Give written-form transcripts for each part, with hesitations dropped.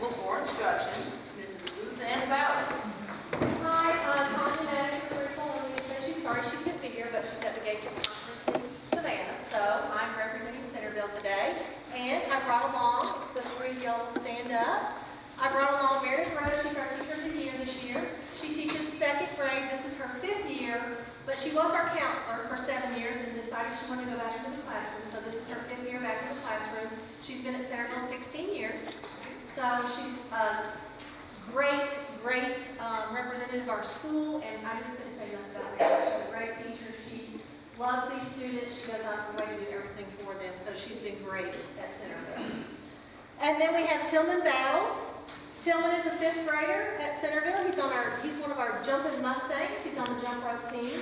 Principal for Instruction, Mrs. Ruth Ann Bauer. Hi, I'm Tanya Maddox, Virtual Only. She's sorry she couldn't be here, but she's at the Gates of Conference in Savannah. So I'm representing Centerville today. And I brought along, the three of y'all will stand up. I brought along Meredith Rose. She's our teacher of the year this year. She teaches second grade. This is her 5th year, but she was our counselor for 7 years and decided she wanted to go back into the classroom. So this is her 5th year back in the classroom. She's been at Centerville 16 years. So she's a great representative of our school, and I just couldn't say enough about her. She's a great teacher. She loves these students. She goes out of her way to do everything for them. So she's been great at Centerville. And then we have Tillman Battle. Tillman is a 5th grader at Centerville. He's one of our jumping Mustangs. He's on the jump rope team.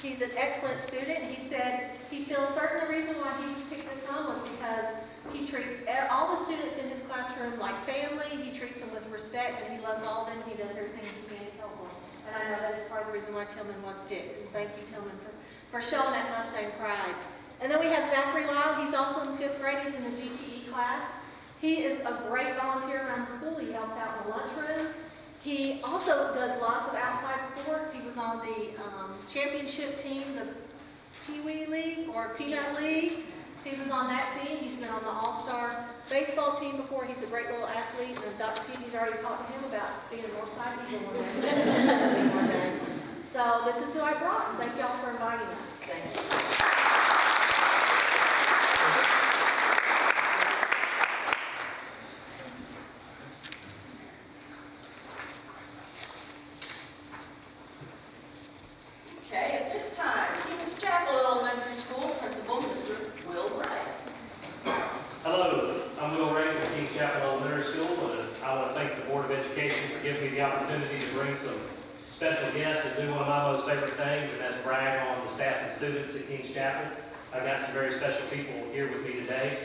He's an excellent student. He said he feels certain the reason why he was picked to come was because he treats all the students in his classroom like family. He treats them with respect, and he loves all of them. He does everything he can to help them. And I know that is part of the reason why Tillman was picked. And thank you, Tillman, for showing that Mustang pride. And then we have Zachary Lyle. He's also in the 5th grade. He's in the GTE class. He is a great volunteer around the school. He helps out in the lunchroom. He also does lots of outside sports. He was on the championship team, the Pee Wee League or Peanut League. He was on that team. He's been on the All-Star baseball team before. He's a great little athlete. And Dr. Petey's already talked to him about being a Northside Eagle one day. So this is who I brought. Thank y'all for inviting us. Thank you. Okay, at this time, Kings Chapel Elementary School Principal, Mr. Will Ray. Hello, I'm Will Ray with Kings Chapel Elementary School, and I want to thank the Board of Education for giving me the opportunity to bring some special guests and do one of my most favorite things, and that's brag on the staff and students at Kings Chapel. I've got some very special people here with me today.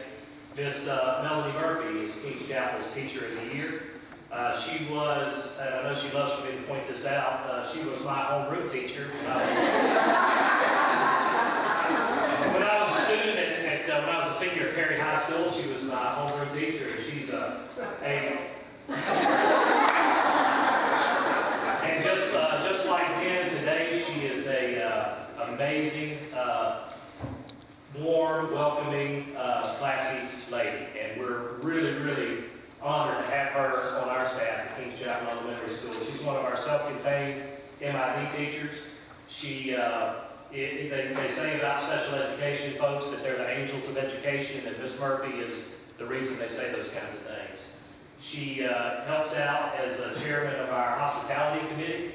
Miss Melanie Murphy is Kings Chapel's Teacher of the Year. She was, and I know she loves for me to point this out, she was my homeroom teacher when I was a student when I was a senior at Perry High School. She was my homeroom teacher, and she's and just like Ken today, she is a amazing, warm, welcoming, classy lady, and we're really honored to have her on our staff at Kings Chapel Elementary School. She's one of our self-contained MID teachers. They say about special education folks that they're the angels of education, and Miss Murphy is the reason they say those kinds of things. She helps out as a chairman of our hospitality committee,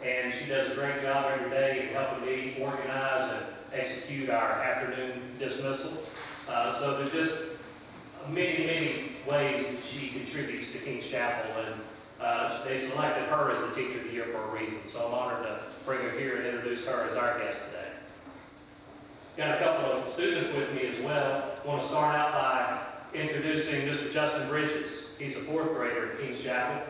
and she does a great job every day in helping me organize and execute our afternoon dismissal. So there's just many ways that she contributes to Kings Chapel, and they selected her as the Teacher of the Year for a reason. So I'm honored to bring her here and introduce her as our guest today. Got a couple of students with me as well. I want to start out by introducing Mr. Justin Bridges. He's a 4th grader at Kings Chapel.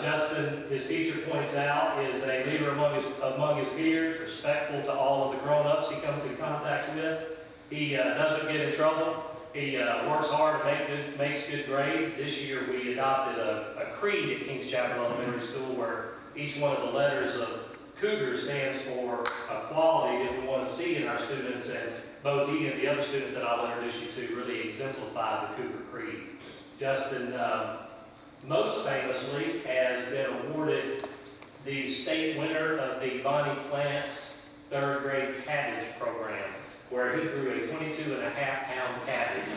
Justin, his teacher points out, is a leader among his peers, respectful to all of the grown-ups he comes in contact with. He doesn't get in trouble. He works hard and makes good grades. This year we adopted a creed at Kings Chapel Elementary School where each one of the letters of Cougar stands for a quality that we want to see in our students, and both he and the other student that I'll introduce you to really exemplify the Cougar creed. Justin, most famously, has been awarded the state winner of the Bonnie Plant's 3rd grade cabbage program, where he grew a 22.5-pound cabbage.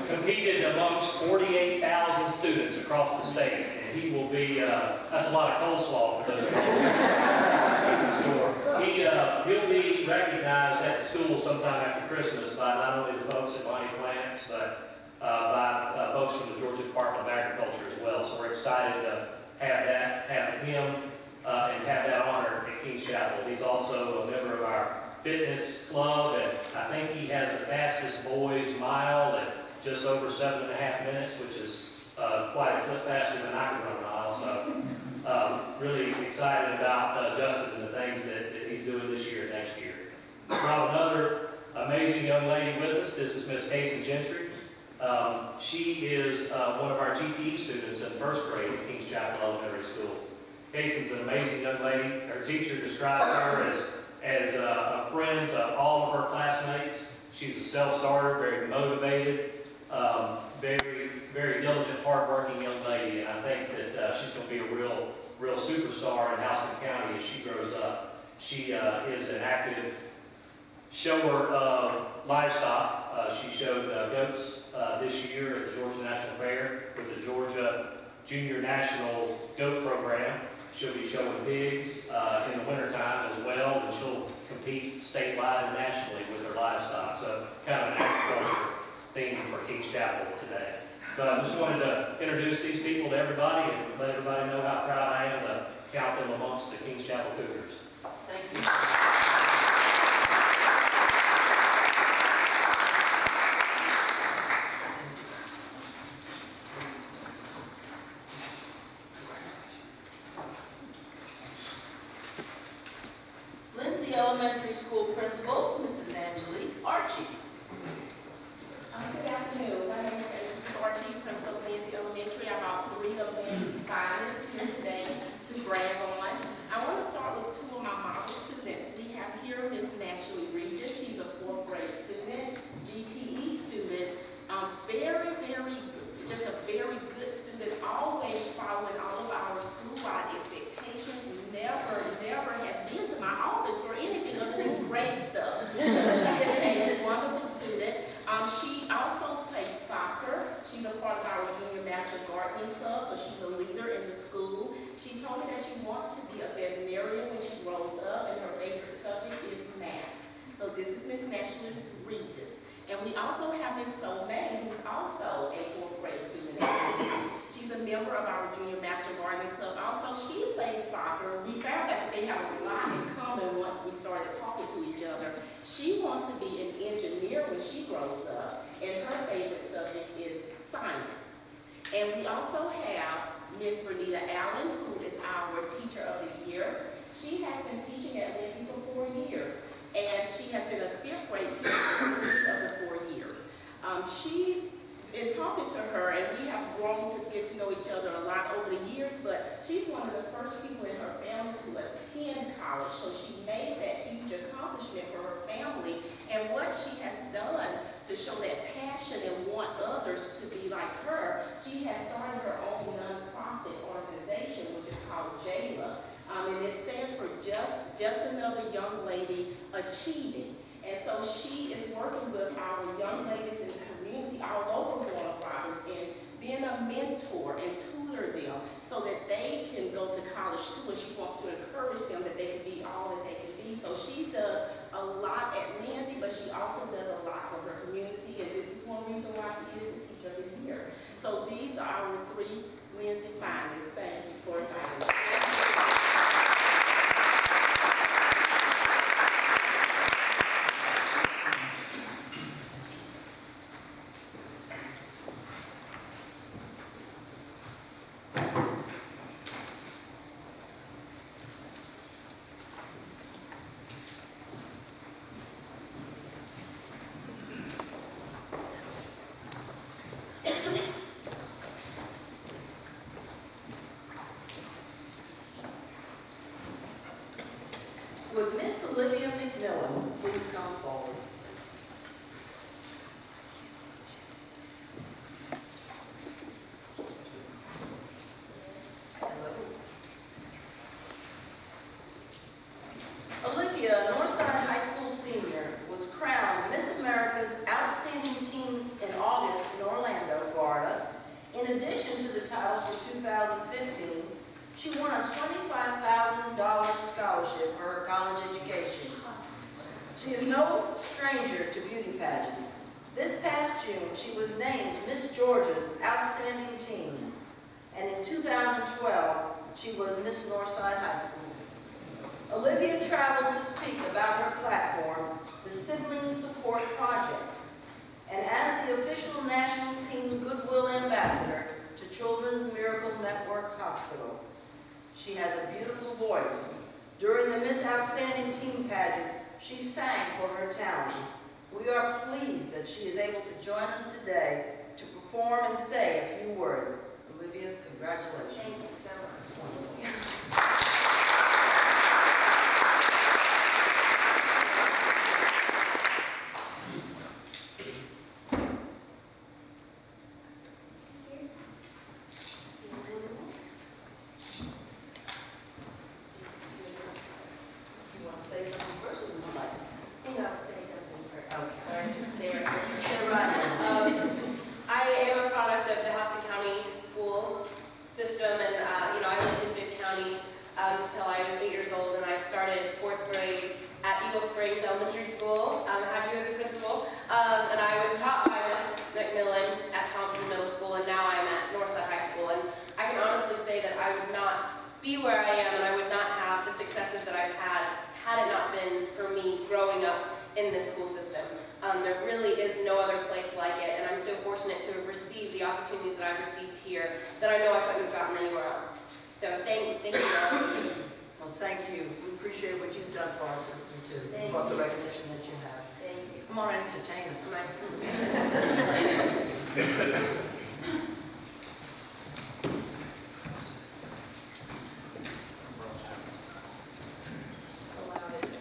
Competed amongst 48,000 students across the state, and he will be, that's a lot of coleslaw for those people. He'll be recognized at the school sometime after Christmas by not only the folks at Bonnie Plants, but by folks from the Georgia Department of Agriculture as well. So we're excited to have him and have that honor at Kings Chapel. He's also a member of our fitness club, and I think he has the fastest boys mile at just over 7.5 minutes, which is quite a bit faster than I can run a mile. So really excited about Justin and the things that he's doing this year and next year. Brought another amazing young lady with us. This is Miss Casey Gentry. She is one of our GTE students in first grade at Kings Chapel Elementary School. Casey's an amazing young lady. Her teacher described her as a friend to all of her classmates. She's a self-starter, very motivated, very, very diligent, hardworking young lady, and I think that she's going to be a real superstar in Houston County as she grows up. She is an active shower of livestock. She showed goats this year at the Georgia National Fair with the Georgia Junior National Goat Program. She'll be showing pigs in the wintertime as well, and she'll compete statewide and nationally with her livestock. So kind of an agriculture theme for Kings Chapel today. So I just wanted to introduce these people to everybody and let everybody know how proud I am to count them amongst the Kings Chapel Cougars. Thank you. Lindsay Elementary School Principal, Mrs. Angelique Archie. Good afternoon. My name is Angelique Archie, Principal of Lindsay Elementary. I'm about 3 of Lindsay's finalists here today to brag on. I want to start with 2 of my model students. We have here Miss Ashley Regis. She's a 4th grade student, GTE student. Very, very good, just a very good student, always following all of our school-wide expectations. Never has been to my office for anything other than great stuff. She is a wonderful student. She also plays soccer. She's a part of our Junior Master Gardening Club, so she's a leader in the school. She told me that she wants to be a veterinarian when she grows up, and her favorite subject is math. So this is Miss Ashley Regis. And we also have Miss May, who's also a 4th grade student. She's a member of our Junior Master Gardening Club. Also, she plays soccer. We found out that they have a lot in common once we started talking to each other. She wants to be an engineer when she grows up, and her favorite subject is science. And we also have Miss Bernita Allen, who is our Teacher of the Year. She has been teaching at Lindsay for 4 years, and she has been a 5th grade teacher for 3 of the 4 years. In talking to her, and we have grown to get to know each other a lot over the years, but she's one of the first people in her family to attend college, so she made that huge accomplishment for her family. And what she has done to show that passion and want others to be like her, she has started her own nonprofit organization, which is called JALA. And it stands for Just Another Young Lady Achieving. And so she is working with our young ladies in the community all over Warner Robins and being a mentor and tutor them so that they can go to college too. And she wants to encourage them that they can be all that they can be. So she does a lot at Lindsay, but she also does a lot for her community. And this is one reason why she is the Teacher of the Year. So these are our 3 Lindsay finalists. Thank you for inviting me. Would Miss Olivia McMillan please come forward? Hello. Olivia, Northside High School senior, was crowned Miss America's Outstanding Teen in August in Orlando, Florida. In addition to the title for 2015, she won a $25,000 scholarship for her college education. She is no stranger to beauty pageants. This past June, she was named Miss Georgia's Outstanding Teen, and in 2012, she was Miss Northside High School. Olivia travels to speak about her platform, the Sibling Support Project, and as the official National Teen Goodwill Ambassador to Children's Miracle Network Hospital. She has a beautiful voice. During the Miss Outstanding Teen pageant, she sang for her talent. We are pleased that she is able to join us today to perform and say a few words. Olivia, congratulations. Thank you so much. It's wonderful. You want to say something first, or would you like to say? Say something first. Okay. There. Stand right in. I am a product of the Houston County school system, and I lived in Bibb County until I was 8 years old, and I started 4th grade at Eagle Springs Elementary School. I have you as a principal, and I was taught by Miss McMillan at Thompson Middle School, and now I'm at Northside High School. And I can honestly say that I would not be where I am, and I would not have the successes that I've had it not been for me growing up in this school system. There really is no other place like it, and I'm so fortunate to have received the opportunities that I've received here that I know I couldn't have gotten anywhere else. So thank you all. Well, thank you. We appreciate what you've done for our system, too. Thank About the you. recognition that you have. Thank you. Come on and entertain us. How loud is it?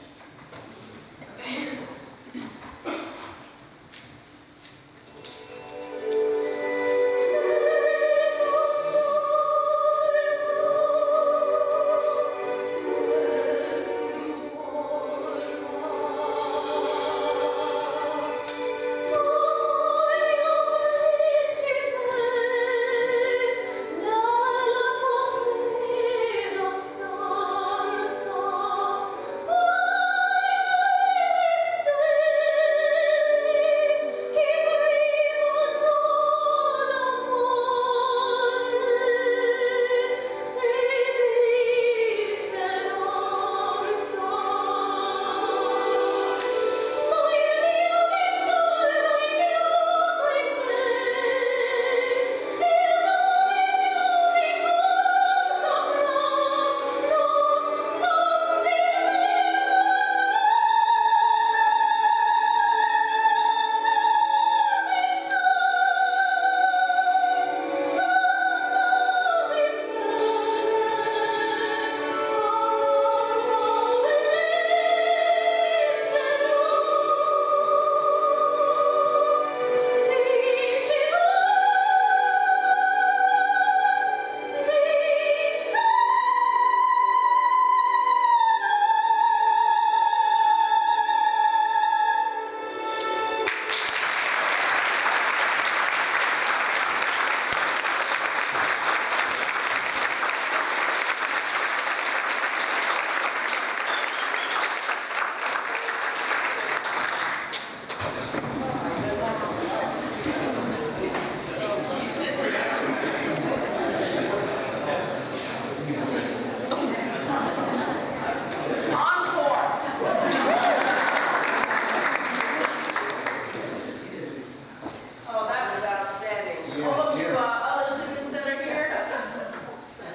Oh, that was outstanding. All of you other students that are here,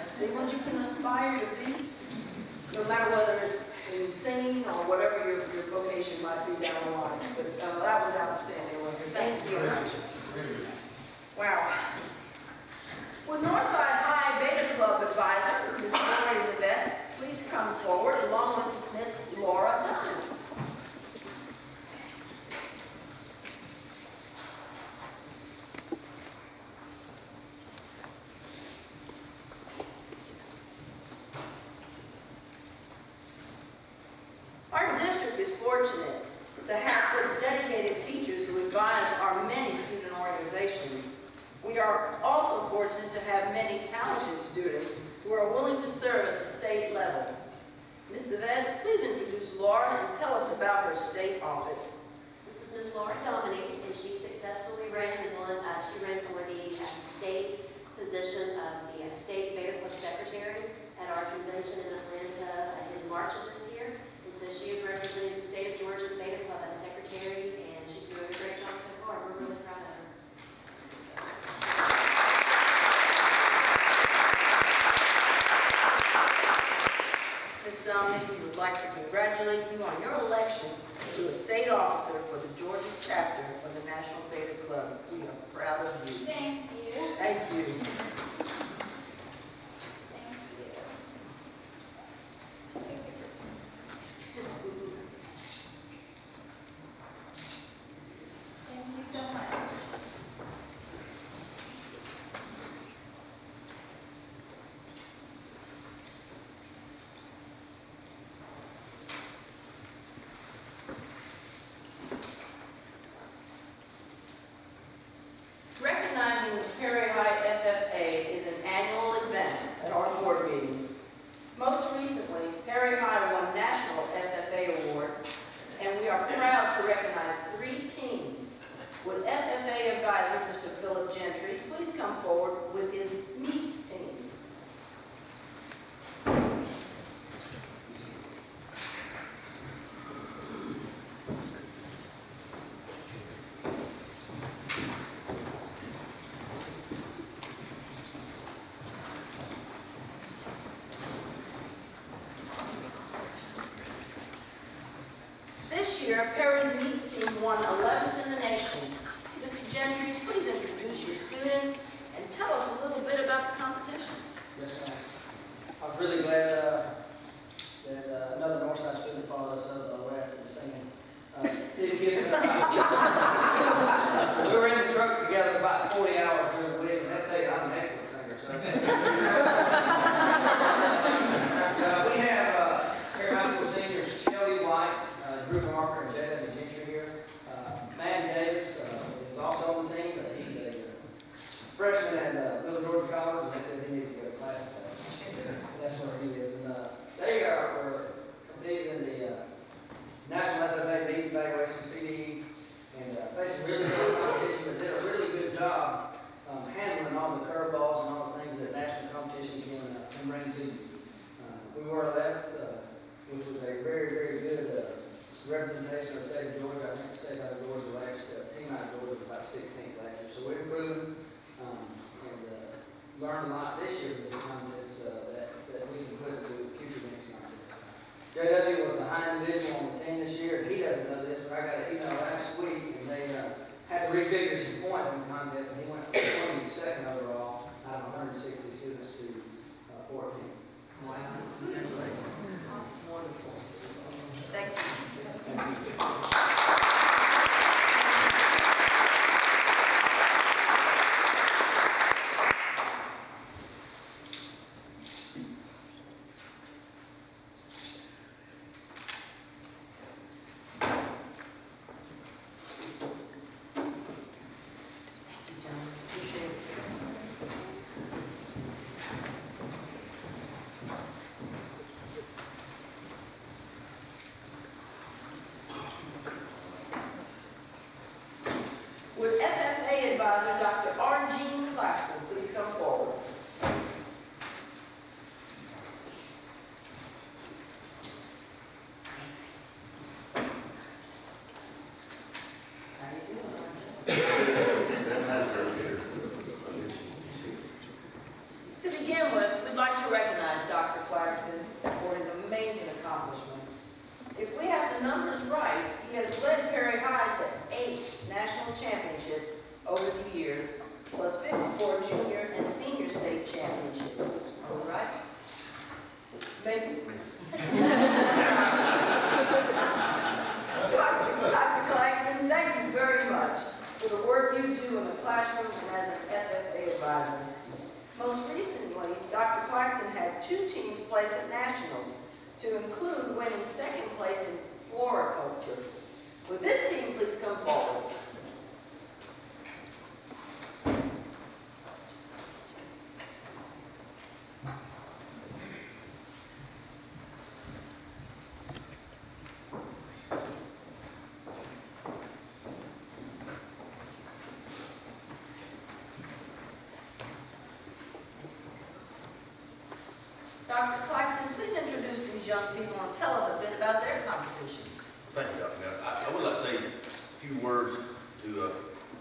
see what you can aspire to be, no matter whether it's in singing or whatever your vocation might be down the line. But that was outstanding, Olivia. Thank you so much. Wow. Would Northside High Beta Club advisor, Ms. Lori Zavette, please come forward along with Miss Laura Dunn. Our district is fortunate to have such dedicated teachers who advise our many student organizations. We are also fortunate to have many talented students who are willing to serve at the state level. Ms. Zavets, please introduce Laura and tell us about her state office. This is Ms. Laura Dominique, and she successfully ran she ran for the state position of the state Beta Club secretary at our convention in Atlanta in March of this year. And so she is representing the state of Georgia's Beta Club as secretary, and she's doing a great job so far. We're really proud of her. Ms. Dominic, we would like to congratulate you on your election to a state officer for the Georgia chapter of the National Theater Club. We are proud of you. Thank you. Thank you. Thank you. Thank you so much. Recognizing the Perry High FFA is an annual event at our board meetings. Most recently, Perry High won national FFA awards, and we are proud to recognize 3 teams. Would FFA advisor Mr. Philip Gentry please come forward with his meets team? This year, Perry's meets team won 11th in the nation. Mr. Gentry, please introduce your students and tell us a little bit about the competition. Yes, ma'am. I was really glad that another Northside student followed us up right after the singing. These kids, we were in the truck together about 40 hours during the week, and I'll tell you, I'm an excellent singer. So. We have Perry High School seniors Shelby White, Drew Marker, and Jada Gentry here. Maddie Davis is also on the team, but he's a freshman at Middle Georgia College, and they said he needed to go to classes. That's where he is. And they were competing in the National FFA Bees Evaluation CDE, and faced some really good competition, but did a really good job handling all the curveballs and all the things that national competition can bring to you. We were left, which was a very, very good representation of the state of Georgia. I think the state out of Georgia last team out of Georgia was about 16th last year. So we improved and learned a lot this year from this contest that we can put into future next contest. JW was a high individual on the team this year. He doesn't know this, but I got an email last week, and they had to refigure some points in the contest, and he went from 22nd overall out of 160 students to 14th. Wow, congratulations. Wonderful. Thank you. Would FFA advisor Dr. R. Jean Claxton please come forward? How you doing? To begin with, we'd like to recognize Dr. Claxton for his amazing accomplishments. If we have the numbers right, he has led Perry High to 8 national championships over the years, plus 54 junior and senior state championships. All right? Maybe. Dr. Claxton, thank you very much for the work you do in the classroom and as an FFA advisor. Most recently, Dr. Claxton had 2 teams place at nationals, to include winning 2nd place in floriculture. Would this team please come forward? Dr. Claxton, please introduce these young people and tell us a bit about their competition. Thank you, Dr. Miller. I would like to say a few words to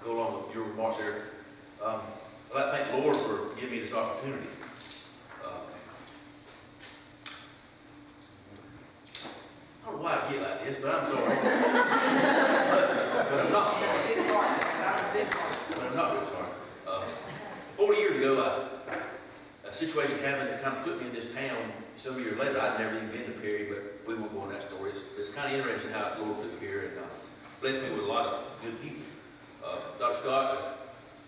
go along with your remarks there. I'd like to thank the Lord for giving me this opportunity. to get like this, but I'm sorry. But I'm not sorry. Big heart, that's a big heart. But I'm not real sorry. 40 years ago, a situation happened that kind of put me in this town. Some years later, I'd never even been to Perry, but we won't go on that story. It's kind of interesting how the Lord put me here and blessed me with a lot of good people. Dr. Scott,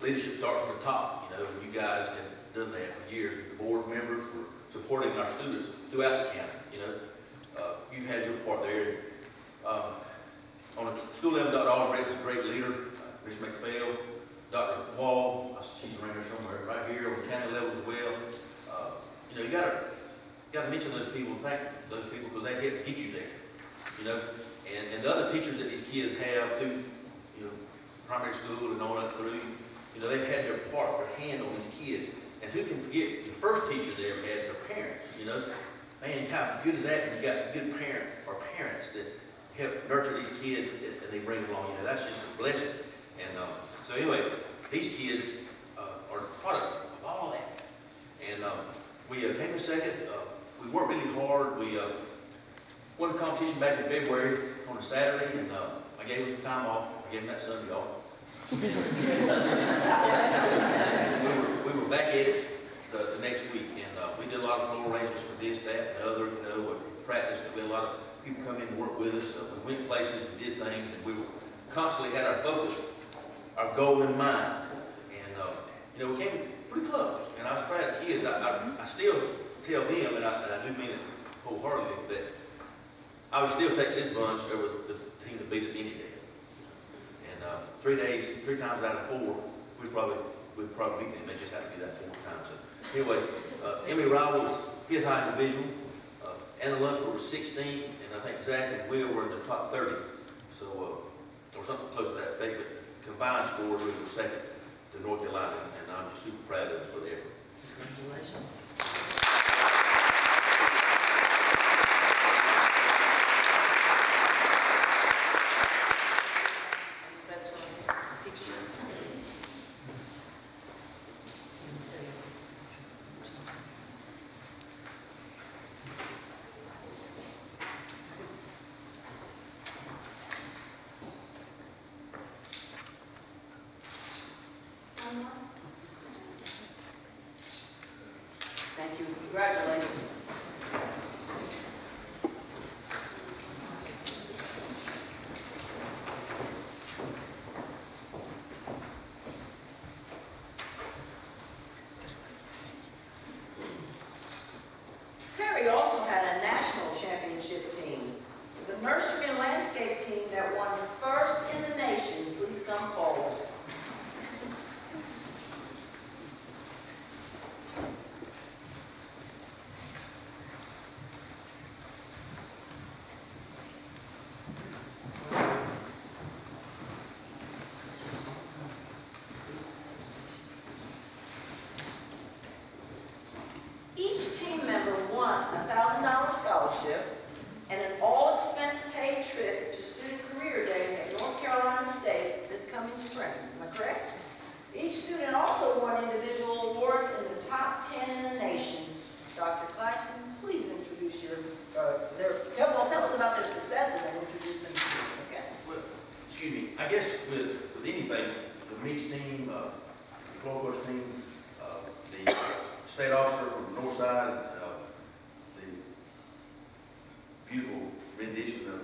leadership starts from the top. You know, you guys have done that for years. The board members were supporting our students throughout the county. You know, you've had your part there. On a school level, Dr. Oliver is a great leader. Ms. McPhail, Dr. Wall, she's around here somewhere, right here on the county level as well. You know, you gotta mention those people and thank those people because they help get you there. You know, and the other teachers that these kids have through, you know, primary school and all that through, you know, they've had their part, their hand on these kids. And who can forget the first teacher they ever had, their parents, you know? Man, how good is that when you got good parents that help nurture these kids and they bring them along, you know, that's just a blessing. And so anyway, these kids are a product of all of that. And we came in second. We worked really hard. We won the competition back in February on a Saturday, and I gave them some time off. I gave them that Sunday off. we were back at it the next week, and we did a lot of floor arrangements for this, that, and the other. You know, practice. We had a lot of people come in and work with us. We went places and did things, and we constantly had our focus, our goal in mind. And you know, we came pretty close. And I was proud of the kids. I still tell them, and I do mean it wholeheartedly, that I would still take this bunch over the team that beat us any day. And 3 times out of 4, we'd probably beat them. They just have to be that 4th time. So anyway, Emily Rowell was 5th high individual. Anna Lunsford was 16th, and I think Zach and Will were in the top 30. So, or something close to that fate, but combined scores, we were 2nd to North Carolina, and I'm just super proud of them for their effort. Congratulations. That's one picture. Thank you. Congratulations. Perry also had a national championship team. The nursery and landscape team that won first in the nation, please come forward. Each team member won a $1,000 scholarship and an all-expense-paid trip to Student Career Days at North Carolina State this coming spring. Am I correct? Each student also won individual awards in the top 10 in the nation. Dr. Claxton, please introduce tell us about their successes and introduce them to us, okay? Well, excuse me, I guess with anything, the Meeks team, the Florida team, the state officer from the north side, the beautiful rendition of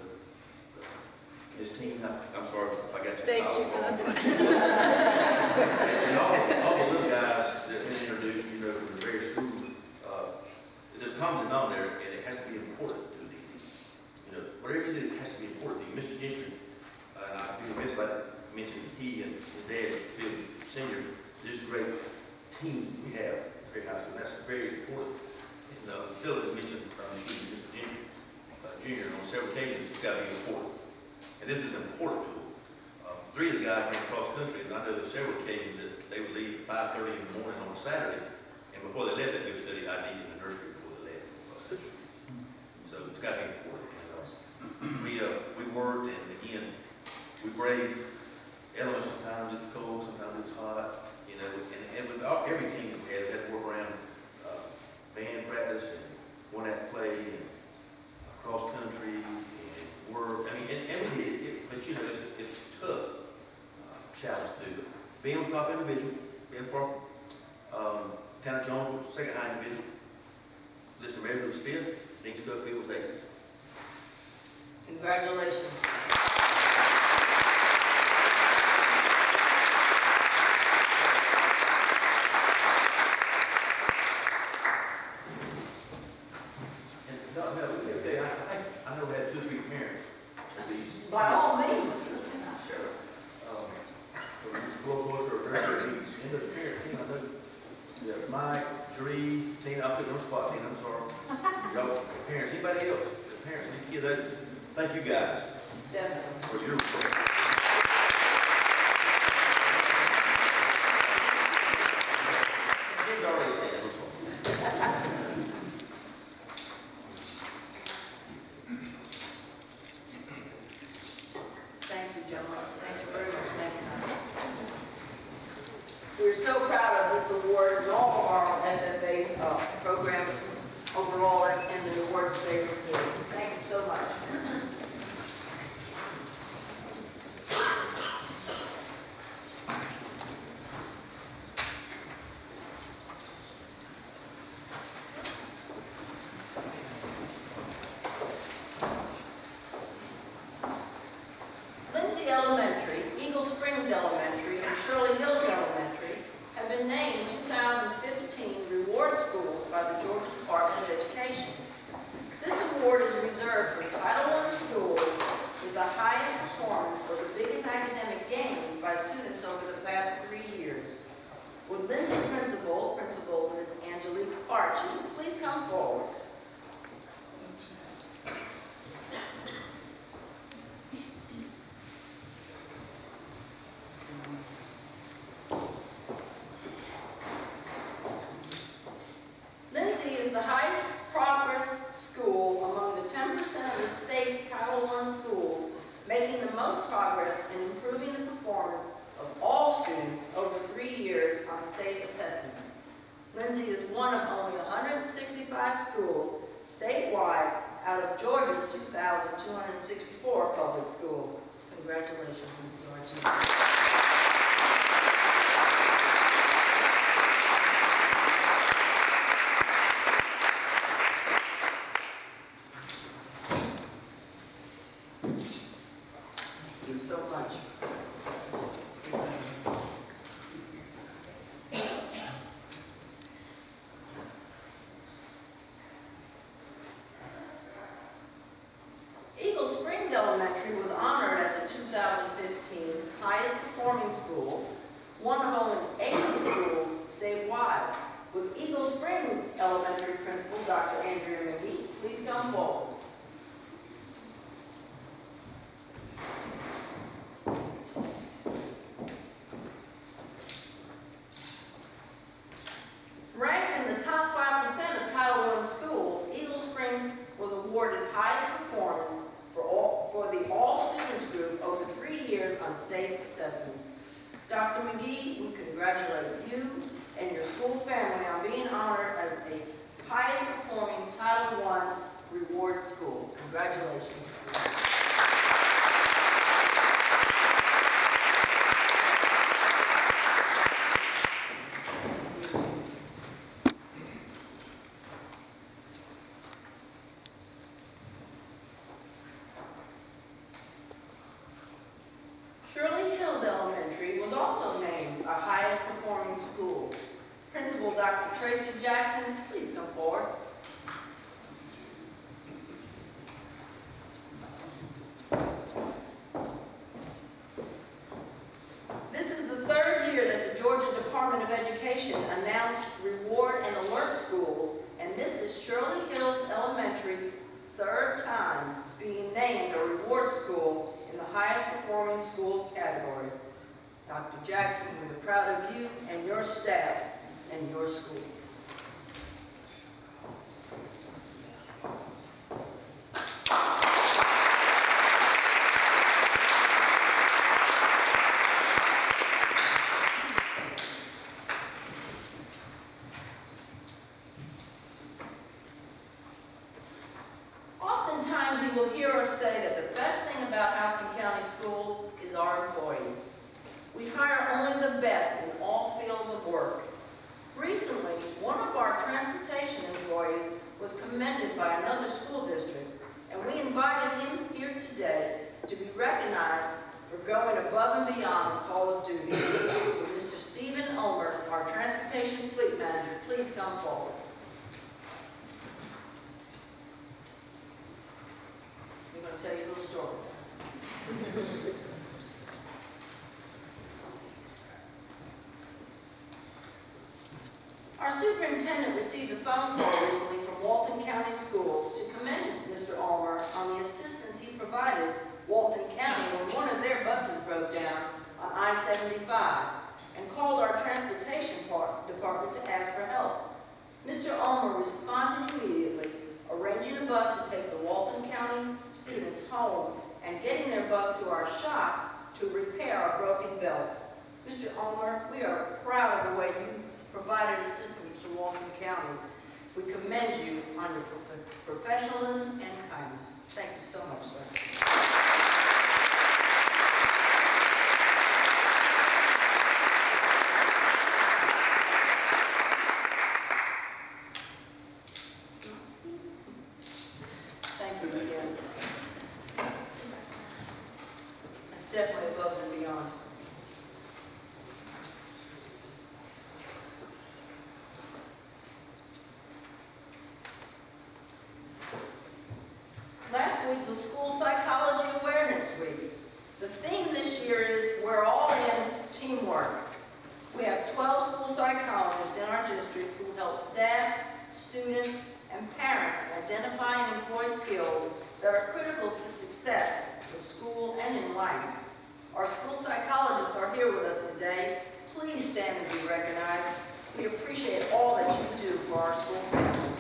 his team. I'm sorry if I got you. Thank you. And all the little guys that have been introduced, you know, from the various schools, there's a common denominator, and it has to be important to them. You know, whatever you do, it has to be important to you. Mr. Gentry, and I'd be remiss if I mentioned he and his dad, Phil Sr., just a great team we have at Perry High School. That's very important. And Phil has mentioned, Mr. Gentry, Jr. on several occasions, it's got to be important. And this is important to them. 3 of the guys ran cross country, and I know that several occasions that they would leave at 5:30 in the morning on a Saturday, and before they left that good study, I'd be in the nursery before they left cross country. So it's got to be important. And, we worked, and again, we braved elements. Sometimes it's cold, sometimes it's hot. You know, and with every team that we had to work around band practice and one after play and cross country and Ben was top individual, Ben Parker. Tanner Jones was second high individual. Lister Meredith was fifth, Dean Stuffield was eighth. Congratulations. And, no, okay, I know we had 2 or 3 parents. of these- By all means. Sure. So these floor boys are very good needs. And those parents, I know, yeah, Mike, Dree, Tina, I'll put you on the spot, Tina, I'm sorry. Y'all, parents, anybody else, the parents, these kids, thank you guys Definitely. for your work. Kids always stand, that's all. Thank you, John. Thank you very much. Thank you. We're so proud of this award and all of our FFA programs overall and the awards they receive. Thank you so much. Lindsay Elementary, Eagle Springs Elementary, and Shirley Hills Elementary have been named 2015 Reward Schools by the Georgia Department of Education. This award is reserved for Title I schools with the highest performance or the biggest academic gains by students over the past 3 years. Would Lindsay Principal Miss Angelique Archie, please come forward. Lindsay is the highest progress school among the 10% of the state's Title I schools, making the most progress in improving the performance of all students over 3 years on state assessments. Lindsay is one of only 165 schools statewide out of Georgia's 2,264 public schools. Congratulations, Mrs. Archie. Thank you so much. Eagle Springs Elementary was honored as a 2015 highest performing school, one of only 80 schools statewide. Would Eagle Springs Elementary Principal Dr. Andrea McGee please come forward? Ranked in the top 5% of Title I schools, Eagle Springs was awarded highest performance for the all students group over 3 years on state assessments. Dr. McGee, we congratulate you and your school family on being honored as a highest performing Title I reward school. Congratulations. Shirley Hills Elementary was also named our highest performing school. Principal Dr. Tracy Jackson, please come forward. This is the 3rd year that the Georgia Department of Education announced reward and alert schools, and this is Shirley Hills Elementary's 3rd time being named a reward school in the highest performing school category. Dr. Jackson, we're proud of you and your staff and your school. Oftentimes you will hear us say that the best thing about Houston County schools is our employees. We hire only the best in all fields of work. Recently, one of our transportation employees was commended by another school district, and we invited him here today to be recognized for going above and beyond the call of duty. Would Mr. Stephen Ulmer, our transportation fleet manager, please come forward. I'm going to tell you a little story. Our superintendent received a phone call recently from Walton County Schools to commend Mr. Ulmer on the assistance he provided Walton County when one of their buses broke down on I-75 and called our transportation department to ask for help. Mr. Ulmer responded immediately, arranging a bus to take the Walton County students home and getting their bus to our shop to repair our broken belts. Mr. Ulmer, we are proud of the way you provided assistance to Walton County. We commend you on your professionalism and kindness. Thank you so much, sir. Thank you again. That's definitely above and beyond. Last week was School Psychology Awareness Week. The theme this year is We're All In Teamwork. We have 12 school psychologists in our district who help staff, students, and parents identify and employ skills that are critical to success in school and in life. Our school psychologists are here with us today. Please stand and be recognized. We appreciate all that you do for our school families.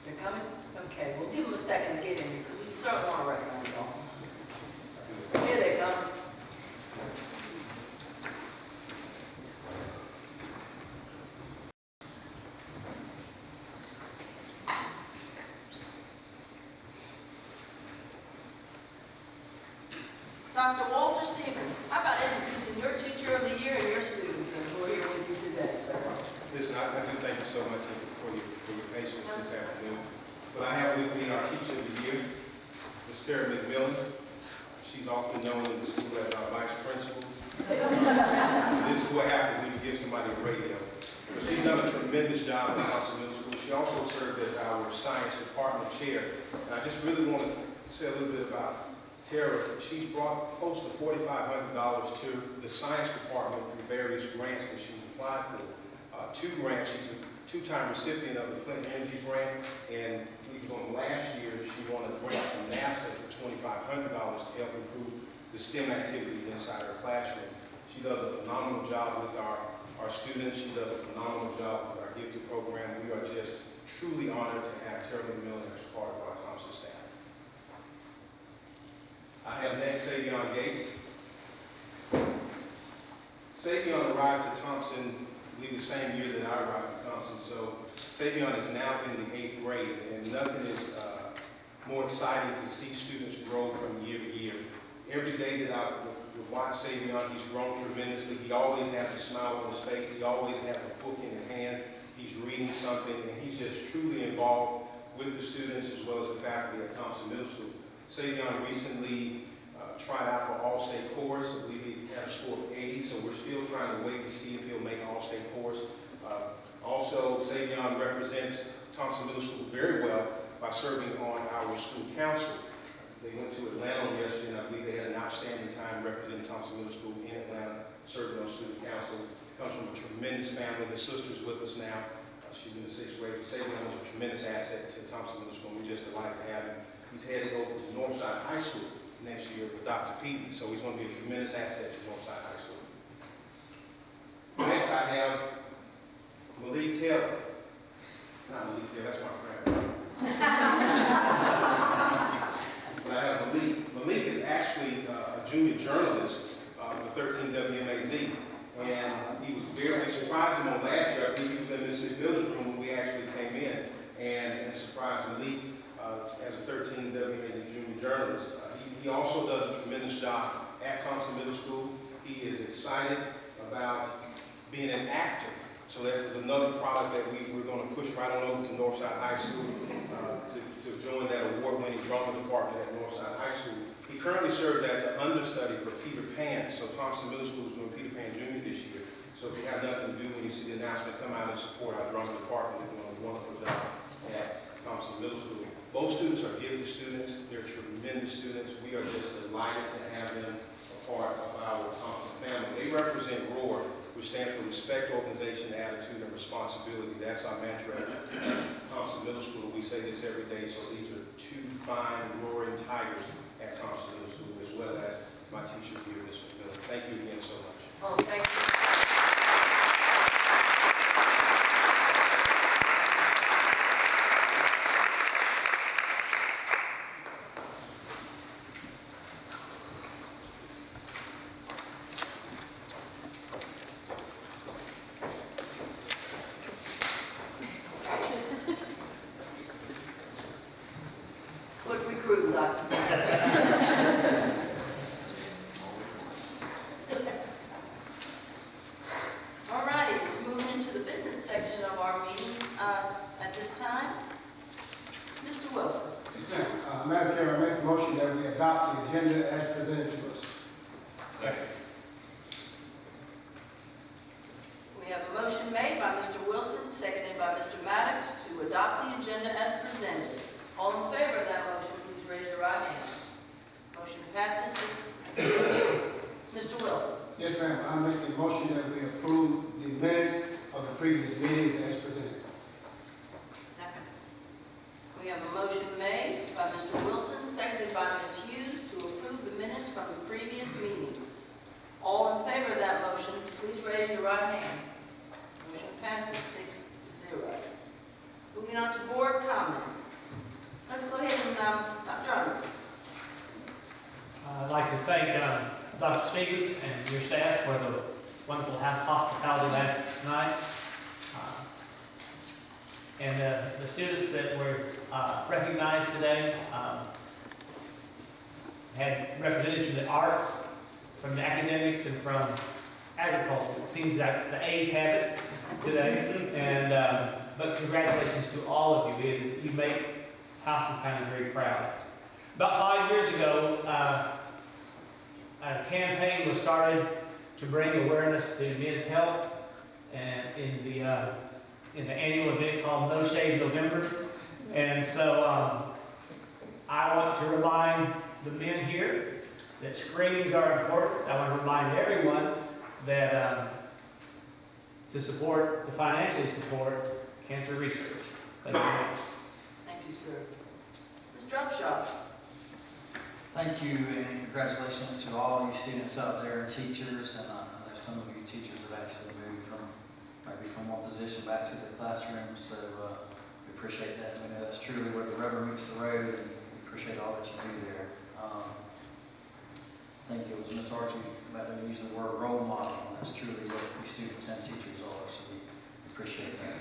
They're coming? Okay, we'll give them a second to get in here, because we certainly want to recognize all. Here they come. Dr. Walter Stevens, how about introducing your teacher of the year and your students who are here with you today, sir? Listen, I do thank you so much for your patience this afternoon. But I have with me our teacher of the year, Ms. Terry McMillan. She's often known in the school as our vice principal. This is what happens when you give somebody a radio. But she's done a tremendous job in Thompson Middle School. She also served as our science department chair. And I just really want to say a little bit about Tara. She's brought close to $4,500 to the science department through various grants that she's applied for. Two grants. She's a two-time recipient of the Flint Energy Grant, and last year she won a grant from NASA for $2,500 to help improve the STEM activities inside her classroom. She does a phenomenal job with our students. She does a phenomenal job with our gifted program. We are just truly honored to have Tara McMillan as part of our Thompson staff. I have next Savion Gates. Savion arrived to Thompson, I believe, the same year that I arrived to Thompson. So Savion is now in the 8th grade, and nothing is more exciting to see students grow from year to year. Every day that I would watch Savion, he's grown tremendously. He always has a smile on his face. He always has a book in his hand. He's reading something, and he's just truly involved with the students as well as the faculty at Thompson Middle School. Savion recently tried out for All-State Chorus. I believe he had a score of 80, so we're still trying to wait to see if he'll make All-State Chorus. Also, Savion represents Thompson Middle School very well by serving on our school council. They went to Atlanta yesterday, and I believe they had an outstanding time representing Thompson Middle School in Atlanta, serving on student council. Comes from a tremendous family. His sister's with us now. She's in the 6th grade. Savion was a tremendous asset to Thompson Middle School. We're just delighted to have him. He's headed over to Northside High School next year with Dr. Pete, so he's going to be a tremendous asset to Northside High School. Next, I have Malik Taylor. Not Malik Taylor, that's my friend. But I have Malik. Malik is actually a junior journalist for 13 WMAZ. And he was very surprised him on last year. I think he was in this building room when we actually came in and surprised Malik as a 13 WMAZ junior journalist. He also does a tremendous job at Thompson Middle School. He is excited about being an actor. So this is another product that we're going to push right on over to Northside High School to join that award-winning drama department at Northside High School. He currently serves as an understudy for Peter Pan. So Thompson Middle School is doing Peter Pan Jr. this year. So if you have nothing to do when you see the announcement, come out and support our drama department. They're doing a wonderful job at Thompson Middle School. Both students are gifted students. They're tremendous students. We are just delighted to have them a part of our Thompson family. They represent ROAR, which stands for Respect, Organization, Attitude, and Responsibility. That's our mantra at Thompson Middle School. We say this every day, so these are two fine, roaring tigers at Thompson Middle School, as well as my teacher here, Ms. McMillan. Thank you again so much. Oh, thank you. Good recruiting, Dr. All righty, we're moving into the business section of our meeting at this time. Mr. Wilson. Yes, ma'am. Madam Chair, I make a motion that we adopt the agenda as presented to us. Second. We have a motion made by Mr. Wilson, seconded by Mr. Maddox, to adopt the agenda as presented. All in favor of that motion, please raise your right hand. Motion passes 6-0. Mr. Wilson. Yes, ma'am. I make the motion that we approve the minutes of the previous meetings as presented. We have a motion made by Mr. Wilson, seconded by Ms. Hughes, to approve the minutes from the previous meeting. All in favor of that motion, please raise your right hand. Motion passes 6-0. Moving on to board comments. Let's go ahead and, Dr. Arnold. I'd like to thank Dr. Stevens and your staff for the wonderful hospitality last night. And the students that were recognized today had representatives from the arts, from the academics, and from agriculture. It seems that the A's have it today. And but congratulations to all of you. You make Houston County very proud. About 5 years ago, a campaign was started to bring awareness to men's health, and in the annual event called No Shave November. And so I want to remind the men here that screenings are important. I want to remind everyone that to financially support cancer research. Thank you very much. Thank you, sir. Mr. Upshaw. Thank you, and congratulations to all you students out there and teachers. And I know some of you teachers have actually moved from one position back to the classroom, so we appreciate that. We know that's truly where the rubber meets the road, and we appreciate all that you do there. I think it was Ms. Archie about to use the word role model, and that's truly what we students and teachers are, so we appreciate that.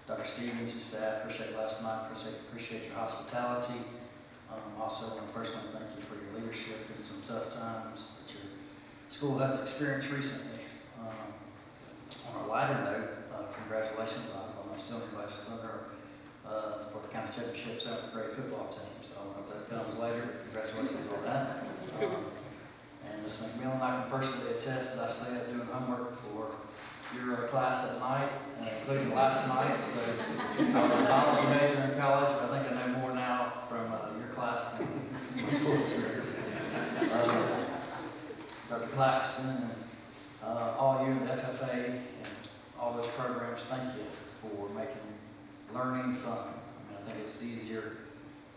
Dr. Stevens, your staff, appreciate last night, appreciate your hospitality. Also, want to personally thank you for your leadership in some tough times that your school has experienced recently. On a lighter note, congratulations on still anybody's thunder for the county championship 7th grade football team. So I don't know if that comes later, but congratulations on that. And Ms. McMillan, I can personally attest that I stayed up doing homework for your class at night, including last night. So I was a college major in college, but I think I know more now from your class than learning from. I think it's easier,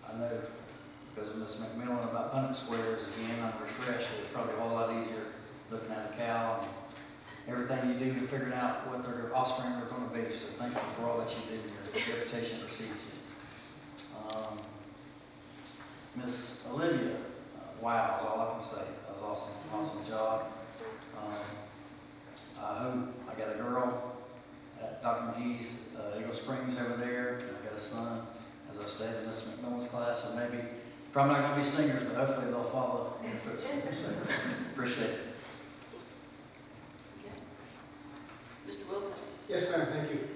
I know, because of Ms. McMillan about Punnett Squares, again, I'm refreshed, it's probably a whole lot easier looking at a cow and everything you do to figuring out what their offspring are going to be. So thank you for all that you do, your reputation precedes you. Miss Olivia, wow, is all I can say. That was awesome, awesome job. I hope I got a girl at Dr. McGee's Eagle Springs over there, and I got a son, as I've said, in Miss McMillan's class, so maybe, probably not going to be singers, but hopefully they'll follow in the footsteps. So, appreciate it. Mr. Wilson? Yes, ma'am, thank you.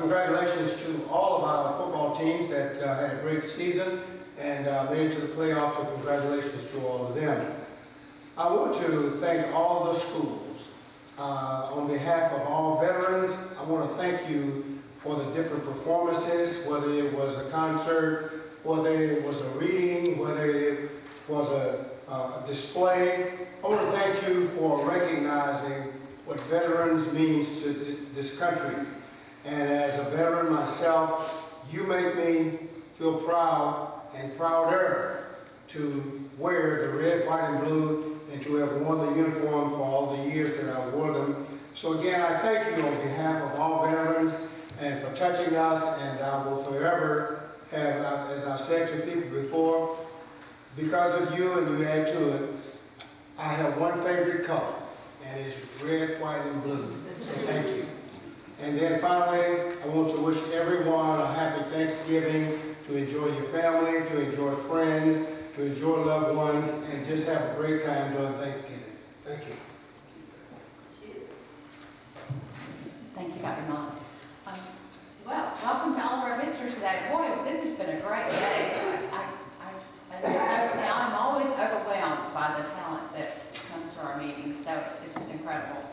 Congratulations to all of our football teams that had a great season and made it to the playoffs, so congratulations to all of them. I want to thank all the schools. On behalf of all veterans, I want to thank you for the different performances, whether it was a concert, whether it was a reading, whether it was a display. I want to thank you for recognizing what veterans means to this country. And as a veteran myself, you make me feel proud and prouder to wear the red, white, and blue and to have worn the uniform for all the years that I wore them. So again, I thank you on behalf of all veterans and for touching us, and I will forever have, as I've said to people before, because of you and you add to it, I have one favorite color, and it's red, white, and blue. So thank you. And then finally, I want to wish everyone a happy Thanksgiving, to enjoy your family, to enjoy friends, to enjoy loved ones, and just have a great time during Thanksgiving. Thank you. Thank you, Dr. Mott. Well, welcome to all of our visitors today. Boy, this has been a great day. I'm always overwhelmed by the talent that comes to our meetings, so it's just incredible.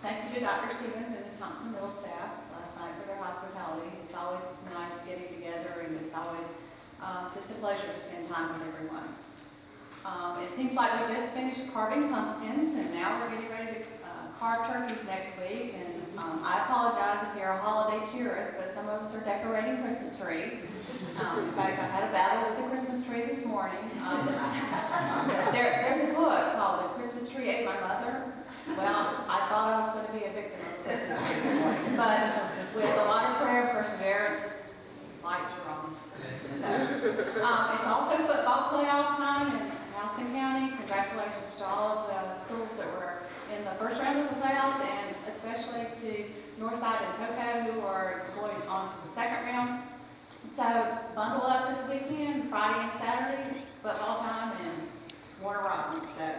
Thank you to Dr. Stevens and his Thompson Middle staff last night for their hospitality. It's always nice getting together, and it's always just a pleasure to spend time with everyone. It seems like we just finished carving pumpkins, and now we're getting ready to carve turkeys next week. And I apologize if you're a holiday purist, but some of us are decorating Christmas trees. In fact, I had a battle with the Christmas tree this morning. There's a book called The Christmas Tree Ate My Mother. Well, I thought I was going to be a victim of the Christmas tree this morning, but with a lot of prayer and perseverance, lights are on. So, it's also football playoff time in Houston County. Congratulations to all of the schools that were in the first round of the playoffs, and especially to Northside and Cocoa, who are going on to the second round. So bundle up this weekend, Friday and Saturday, football time in Warner Robins. So,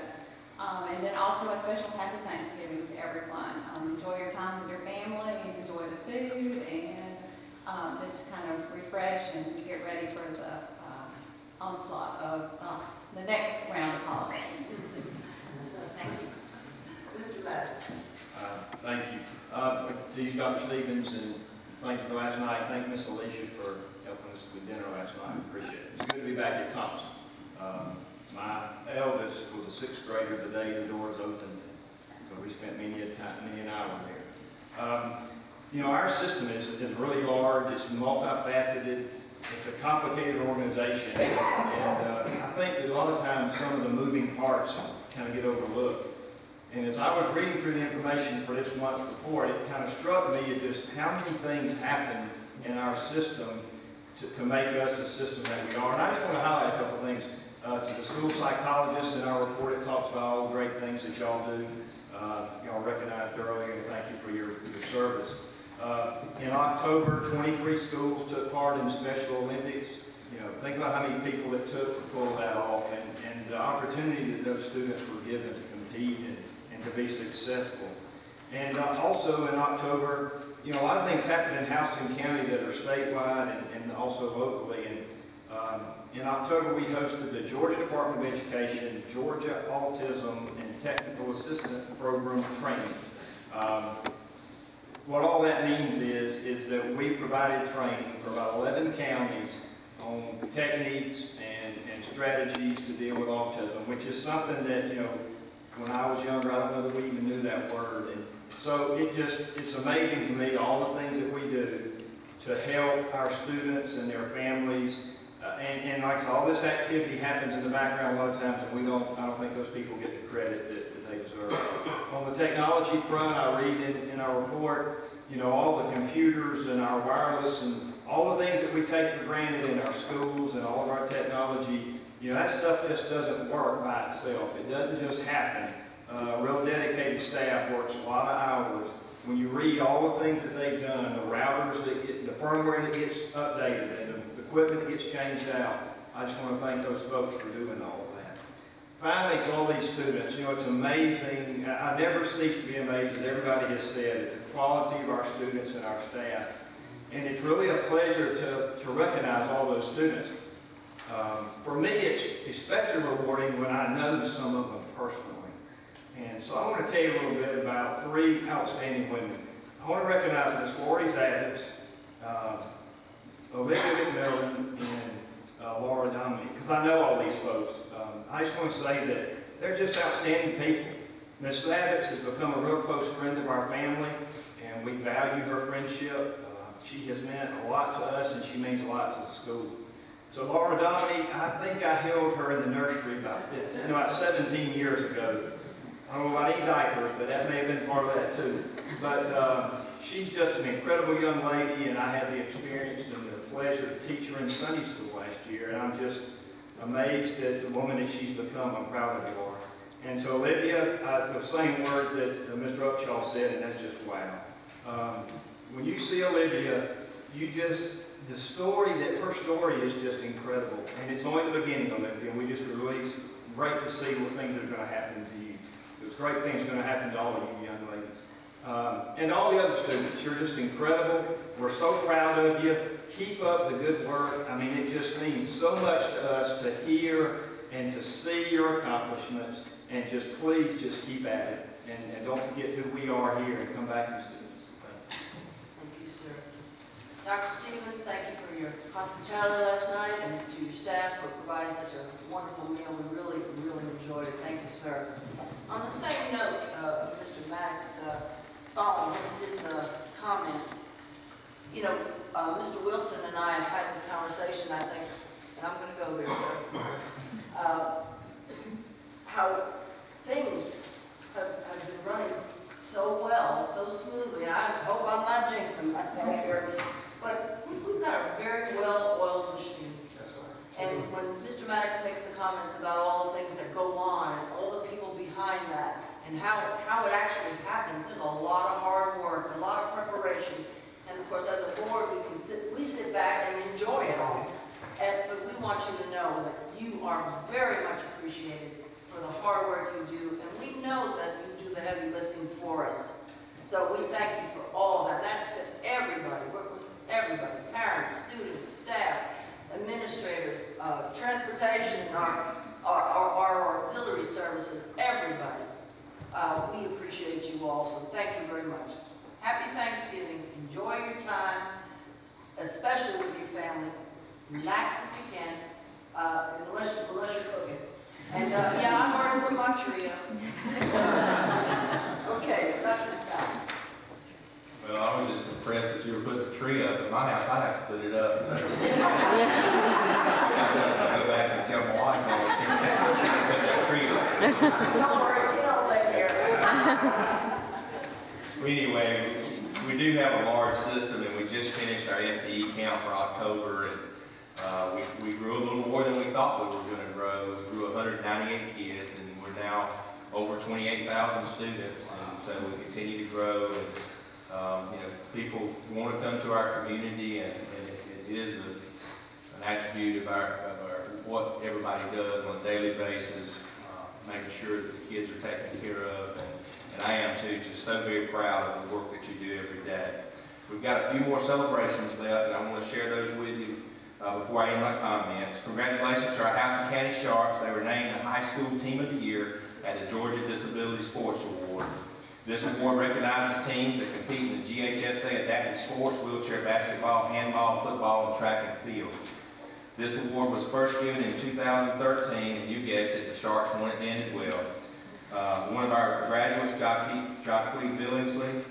and then also a special happy Thanksgiving to everyone. Enjoy your time with your family, enjoy the food, and just kind of refresh and get ready for the onslaught of the next round of holidays. Thank you. Mr. Madden? Thank you. To you, Dr. Stevens, and thank you for last night. Thank Miss Alicia for helping us with dinner last night. Appreciate it. It's good to be back at Thompson. My eldest was a sixth grader the day the doors opened, so we spent many an hour there. You know, our system is really large. It's multifaceted. It's a complicated organization, and I think that a lot of times some of the moving parts kind of get overlooked. And as I was reading through the information for this month's report, it kind of struck me at just how many things happen in our system to make us the system that we are. And I just want to highlight a couple of things. To the school psychologists in our report, it talks about all the great things that y'all do. Y'all recognized earlier, and thank you for your service. In October, 23 schools took part in Special Olympics. You know, think about how many people it took to pull that off, and the opportunity that those students were given to compete and to be successful. And also in October, you know, a lot of things happen in Houston County that are statewide and also locally. And in October, we hosted the Georgia Department of Education Georgia Autism and Technical Assistance Program training. What all that means is that we provided training for about 11 counties on techniques and strategies to deal with autism, which is something that, you know, when I was younger, I don't know that we even knew that word. And so it's amazing to me all the things that we do to help our students and their families. And like I said, all this activity happens in the background a lot of times, and I don't think those people get the credit that they deserve. On the technology front, I read in our report, all the computers and our wireless and all the things that we take for granted in our schools and all of our technology, that stuff just doesn't work by itself. It doesn't just happen. Real dedicated staff works a lot of hours. When you read all the things that they've done, the routers that get, the firmware that gets updated, and the equipment that gets changed out, I just want to thank those folks for doing all of that. Finally, to all these students, it's amazing. I never cease to be amazed, as everybody has said, at the quality of our students and our staff. And it's really a pleasure to recognize all those students. For me, it's especially rewarding when I know some of them personally. And so I want to tell you a little bit about 3 outstanding women. I want to recognize Miss Lori Zavitz, Olivia McMillan, and Laura Dominic, because I know all these folks. I just want to say that they're just outstanding people. Miss Zavitz has become a real close friend of our family, and we value her friendship. She has meant a lot to us, and she means a lot to the school. So Laura Dominic, I think I held her in the nursery about 17 years ago. I don't know about any diapers, but that may have been part of that too. But she's just an incredible young lady, and I had the experience and the pleasure to teach her in Sunday school last year, and I'm just amazed at the woman that she's become. I'm proud of you, Laura. And to Olivia, the same word that Mr. Upshaw said, and that's just wow. When you see Olivia, her story is just incredible. And it's only the beginning, Olivia, and we just really great to see what things are going to happen to you. There's great things going to happen to all of you young ladies. And all the other students, you're just incredible. We're so proud of you. Keep up the good work. I mean, it just means so much to us to hear and to see your accomplishments. And please keep at it. And don't forget who we are here, and come back and see us. Thank you, sir. Dr. Stevens, thank you for your hospitality last night, and to your staff for providing such a wonderful meal. We really, really enjoyed it. Thank you, sir. On the same note, Mr. Maddox, following his comments, Mr. Wilson and I have had this conversation, I think, and I'm going to go there, sir, how things have been running so well, so smoothly. And I hope I'm not jinxing myself here, but we've got a very well-oiled machine. And when Mr. Maddox makes the comments about all the things that go on and all the people behind that and how it actually happens, there's a lot of hard work, a lot of preparation. And of course, as a board, we sit back and enjoy it all. But we want you to know that you are very much appreciated for the hard work you do, and we know that you do the heavy lifting for us. So we thank you for all of that. That's to everybody, parents, students, staff, administrators, transportation, our auxiliary services, everybody. We appreciate you all, so thank you very much. Happy Thanksgiving. Enjoy your time, especially with your family. Relax if you can, unless you're cooking. And I'm already put my tree up. Okay, Dr. South. Well, I was just impressed that you were putting the tree up. In my house, I have to put it up. So. I go back and tell my wife, I put that tree up. Don't worry, you don't take care of it. Well, anyway, we do have a large system, and we just finished our FTE count for October. And we grew a little more than we thought we were going to grow. We grew 198 kids, and we're now over 28,000 students. And so we continue to grow. And, people want to come to our community, and it is an attribute of what everybody does on a daily basis, making sure that the kids are taken care of. And I am too, just so very proud of the work that you do every day. We've got a few more celebrations left, and I want to share those with you before I end my comments. Congratulations to our House and County Sharks. They were named the High School Team of the Year at the Georgia Disability Sports Award. This award recognizes teams that compete in the GHSA adapted sports, wheelchair basketball, handball, football, and track and field. This award was first given in 2013, and you guessed it, the Sharks won it then as well. One of our graduates, Jockey Billingsley,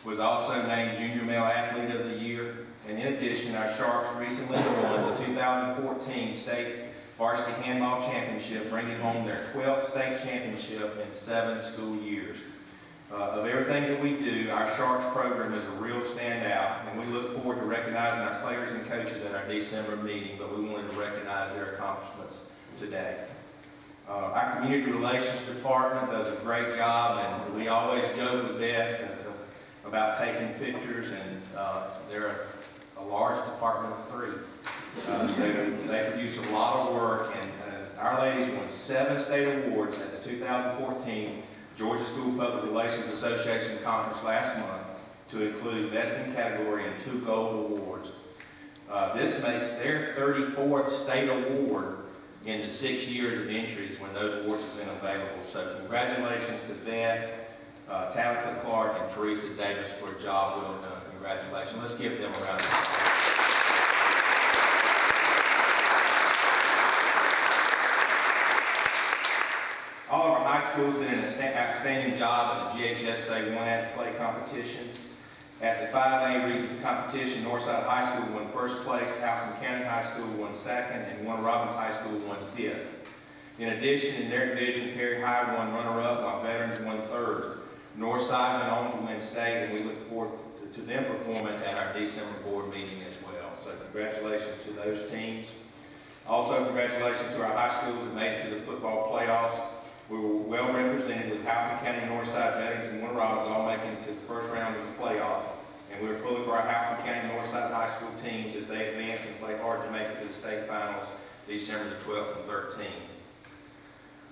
was also named Junior Male Athlete of the Year. And in addition, addition, our Sharks recently won the 2014 State Varsity Handball Championship, bringing home their 12th state championship in 7 school years. Of everything that we do, our Sharks program is a real standout, and we look forward to recognizing our players and coaches in our December meeting, but we wanted to recognize their accomplishments today. Our community relations department does a great job, and we always joke with Beth about taking pictures, and they're a large department of 3. So they produce a lot of work, and our ladies won 7 state awards at the 2014 Georgia School Public Relations Association Conference last month, to include Best in Category and 2 gold awards. This makes their 34th state award in the 6 years of entries when those awards have been available. So congratulations to Beth, Tabitha Clark, and Teresa Davis for a job well done. Congratulations. Let's give them a round of applause. All of our high schools did an outstanding job at the GHSA 1A play competitions. At the 5A region competition, Northside High School won first place, Houston County High School won second, and Warner Robins High School won 5th. In addition, in their division, Perry High won runner-up, while Veterans won 3rd. Northside went on to win state, and we look forward to them performing at our December board meeting as well. So congratulations to those teams. Also, congratulations to our high schools that made it to the football playoffs. We were well represented with Houston County, Northside, Veterans, and Warner Robins all making it to the first round of the playoffs. And we were pulling for our Houston County, Northside high school teams as they advance and play hard to make it to the state finals December the 12th and 13th.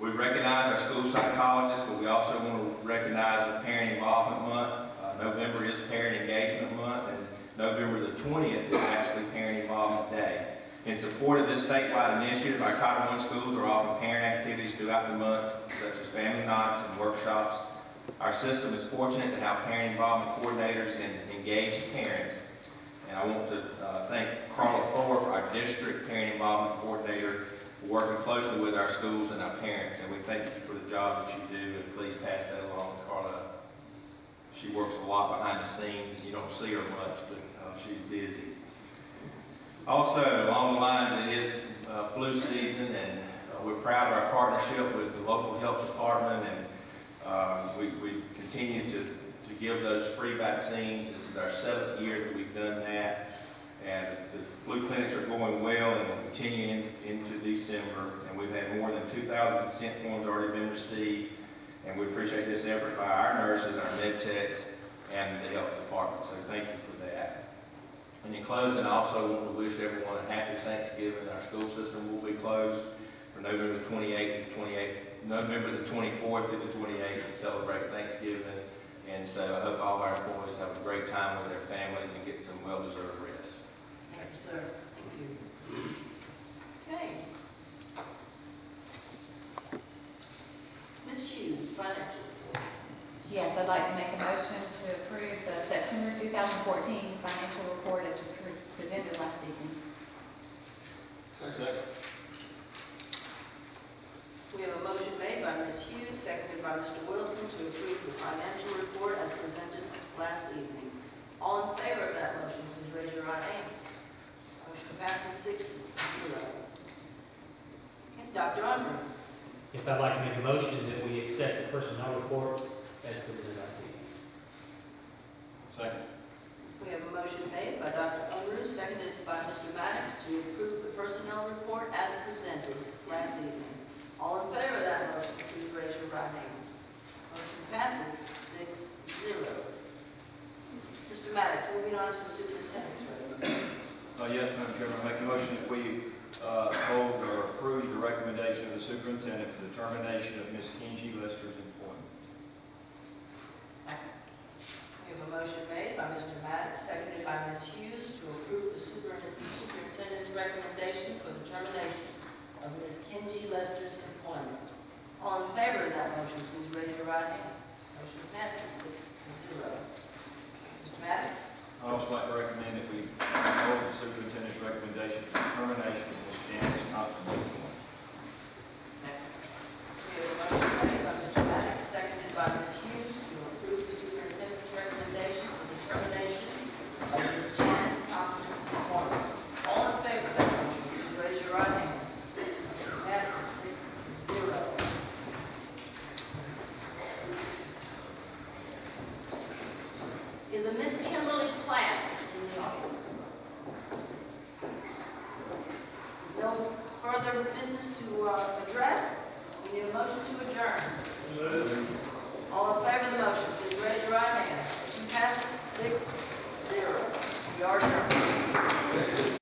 We recognize our school psychologists, but we also want to recognize the Parent Involvement Month. November is Parent Engagement Month, and November the 20th is actually Parent Involvement Day. In support of this statewide initiative, our Title I schools are offering parent activities throughout the month, such as family nights and workshops. Our system is fortunate to have parent involvement coordinators and engaged parents. And I want to thank Carla Thorpe, our district parent involvement coordinator, for working closely with our schools and our parents. And we thank you for the job that you do, and please pass that along to Carla. She works a lot behind the scenes, and you don't see her much, but she's busy. Also, along the lines, it is flu season, and we're proud of our partnership with the local health department, and we continue to give those free vaccines. This is our 7th year that we've done that, and the flu clinics are going well and will continue into December, and we've had more than 2,000 consent forms already been received, and we appreciate this effort by our nurses, our med techs, and the health department, so thank you for that. And in closing, I also want to wish everyone a happy Thanksgiving. Our school system will be closed from November the 24th through the 28th to celebrate Thanksgiving. And so I hope all our employees have a great time with their families and get some well-deserved rest. Thank you, sir. Thank you. Okay. Ms. Hughes, financial report. Yes, I'd like to make a motion to approve the September 2014 financial report as presented last evening. Second. We have a motion made by Ms. Hughes, seconded by Mr. Wilson, to approve the financial report as presented last evening. All in favor of that motion, please raise your right hand. Motion passes 6-0. Okay, Dr. Unruh. Yes, I'd like to make a motion that we accept the personnel report as presented last evening. Second. We have a motion made by Dr. Unruh, seconded by Mr. Maddox, to approve the personnel report as presented last evening. All in favor of that motion, please raise your right hand. Motion passes 6-0. Mr. Maddox, moving on to the superintendent's recommendation. Yes, Madam Chairman, I make a motion that we hold or approve the recommendation of the superintendent for the termination of Ms. Kenji Lester's employment. We have a motion made by Mr. Maddox, seconded by Ms. Hughes, to approve the superintendent's recommendation for the termination of Ms. Kenji Lester's employment. All in favor of that motion, please raise your right hand. Motion passes 6-0. Mr. Maddox? I'd also like to recommend that we hold the superintendent's recommendation for the termination of Ms. Janice Thompson's employment. We have a motion made by Mr. Maddox, seconded by Ms. Hughes, to approve the superintendent's recommendation for the termination of Ms. Janice Miss Kimberly Plant in the audience. No further business to address. We need a motion to adjourn. All in favor of the motion, please raise your right hand. Motion passes 6-0. We are adjourned.